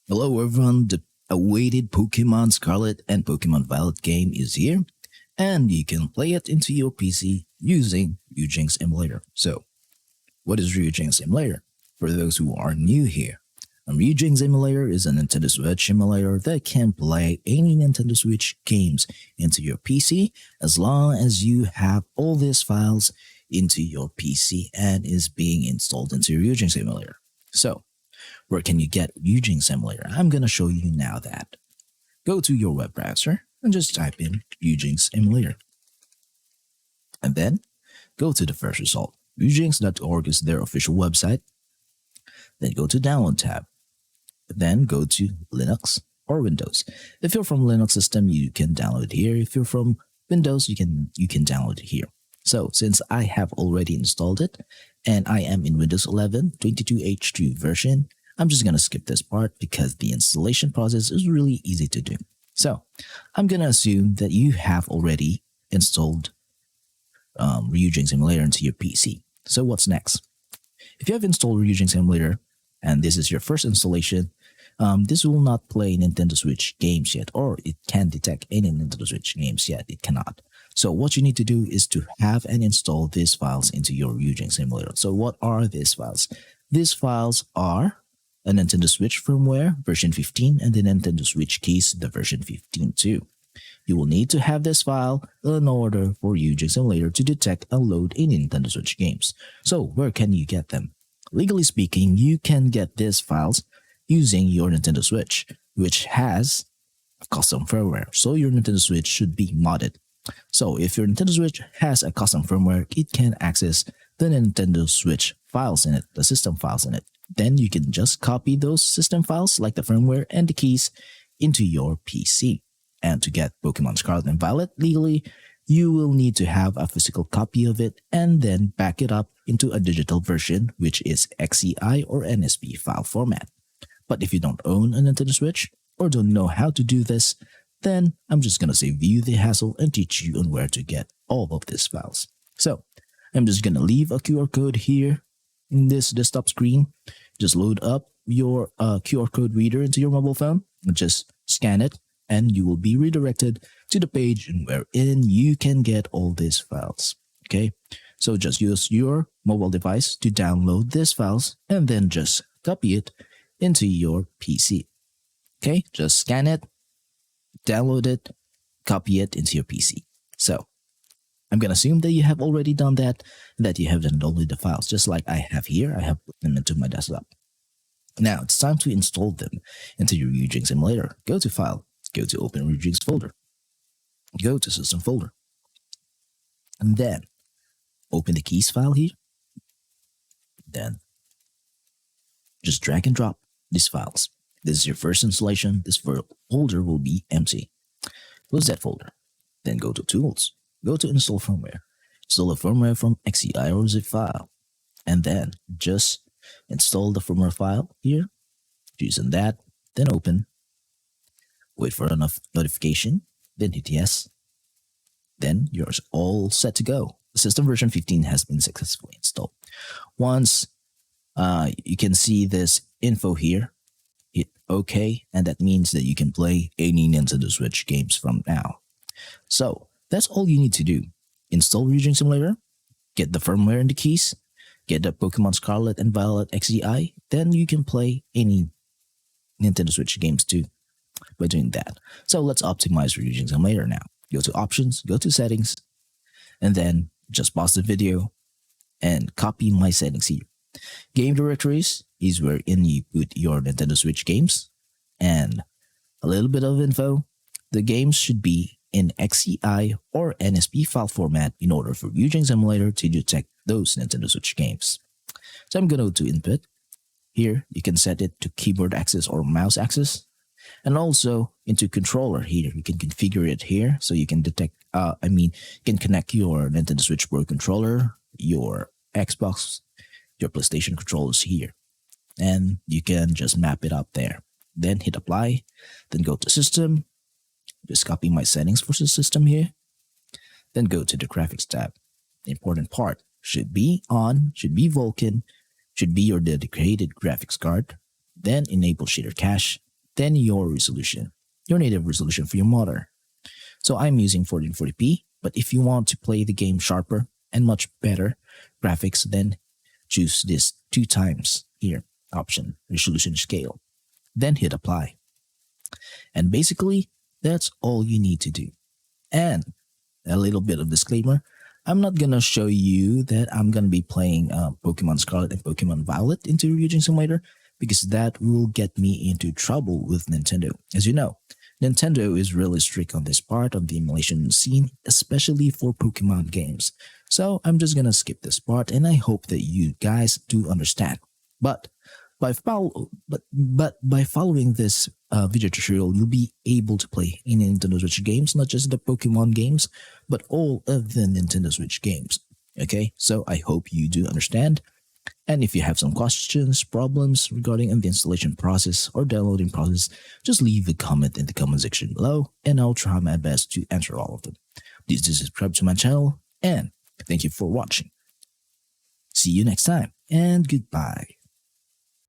Hello everyone, the awaited Pokemon Scarlet and Pokemon Violet game is here, and you can play it into your PC using Ryujinx emulator. So, what is Ryujinx emulator? For those who are new here, Ryujinx emulator is a Nintendo Switch emulator that can play any Nintendo Switch games into your PC as long as you have all these files into your PC and is being installed into your Ryujinx emulator. So, where can you get Ryujinx emulator? I'm gonna show you now that. Go to your web browser and just type in Ryujinx emulator. And then go to the first result. Ryujinx.org is their official website. Then go to download tab. Then go to Linux or Windows. If you're from Linux system, you can download it here. If you're from Windows, you can download it here. So since I have already installed it and I am in Windows 11 22H2 version, I'm just going to skip this part because the installation process is really easy to do. So I'm going to assume that you have already installed Ryujinx emulator into your PC. So what's next? If you have installed Ryujinx emulator and this is your first installation, this will not play Nintendo Switch games yet, or it can detect any Nintendo Switch games yet. It cannot. So what you need to do is to have and install these files into your Ryujinx emulator. So what are these files? These files are a Nintendo Switch firmware version 15 and the Nintendo Switch keys the version 15 too. You will need to have this file in order for Ryujinx emulator to detect and load any Nintendo Switch games. So where can you get them? Legally speaking, you can get these files using your Nintendo Switch, which has a custom firmware. So your Nintendo Switch should be modded. So if your Nintendo Switch has a custom firmware, it can access the Nintendo Switch files in it, the system files in it. Then you can just copy those system files like the firmware and the keys into your PC. And to get Pokemon Scarlet and Violet legally, you will need to have a physical copy of it and then back it up into a digital version, which is XCI or NSP file format. But if you don't own a Nintendo Switch or don't know how to do this, then I'm just going to save you the hassle and teach you on where to get all of these files. So I'm just going to leave a QR code here in this desktop screen. Just load up your QR code reader into your mobile phone and just scan it, and you will be redirected to the page wherein you can get all these files. Okay, so just use your mobile device to download these files and then just copy it into your PC. Okay, just scan it, download it, copy it into your PC. So I'm going to assume that you have already done that, and that you have downloaded the files, just like I have here. I have put them into my desktop. Now it's time to install them into your Ryujinx emulator. Go to File, go to Open Ryujinx folder, go to System folder, and then open the keys file here. Then just drag and drop these files. This is your first installation. This folder will be empty. Close that folder. Then go to Tools. Go to Install Firmware. Install the firmware from XCI or zip file. And then just install the firmware file here. Using that. Then open. Wait for enough notification. Then hit yes. Then you're all set to go. The system version 15 has been successfully installed. Once you can see this info here, hit OK, and that means that you can play any Nintendo Switch games from now. So that's all you need to do. Install Ryujinx emulator, get the firmware and the keys, get the Pokemon Scarlet and Violet XCI, then you can play any Nintendo Switch games too by doing that. So let's optimize Ryujinx emulator now. Go to Options, go to Settings, and then just pause the video and copy my settings here. Game directories is wherein you put your Nintendo Switch games, and a little bit of info. The games should be in XCI or NSP file format in order for Ryujinx emulator to detect those Nintendo Switch games. So I'm going to go to Input. Here you can set it to keyboard access or mouse access, and also into controller here. You can configure it here so you can detect. You can connect your Nintendo Switch Pro controller, your Xbox, your PlayStation controllers here, and you can just map it up there. Then hit Apply. Then go to System. Just copy my settings for the system here. Then go to the Graphics tab. The important part should be on, should be Vulkan, should be your dedicated graphics card. Then enable shader cache. then your resolution, your native resolution for your monitor. So I'm using 1440p, but if you want to play the game sharper and much better graphics, then choose this 2 times here option, resolution scale, then hit apply. And basically, that's all you need to do. And a little bit of disclaimer, I'm not gonna show you that I'm gonna be playing Pokemon Scarlet and Pokemon Violet into Ryujinx Simulator, because that will get me into trouble with Nintendo. As you know, Nintendo is really strict on this part of the emulation scene, especially for Pokemon games. So I'm just gonna skip this part, and I hope that you guys do understand. But by following this video tutorial, you'll be able to play any Nintendo Switch games, not just the Pokemon games, but all of the Nintendo Switch games. Okay, so I hope you do understand. And if you have some questions, problems regarding the installation process or downloading process, just leave a comment in the comment section below, and I'll try my best to answer all of them. Please do subscribe to my channel, and thank you for watching. See you next time, and goodbye.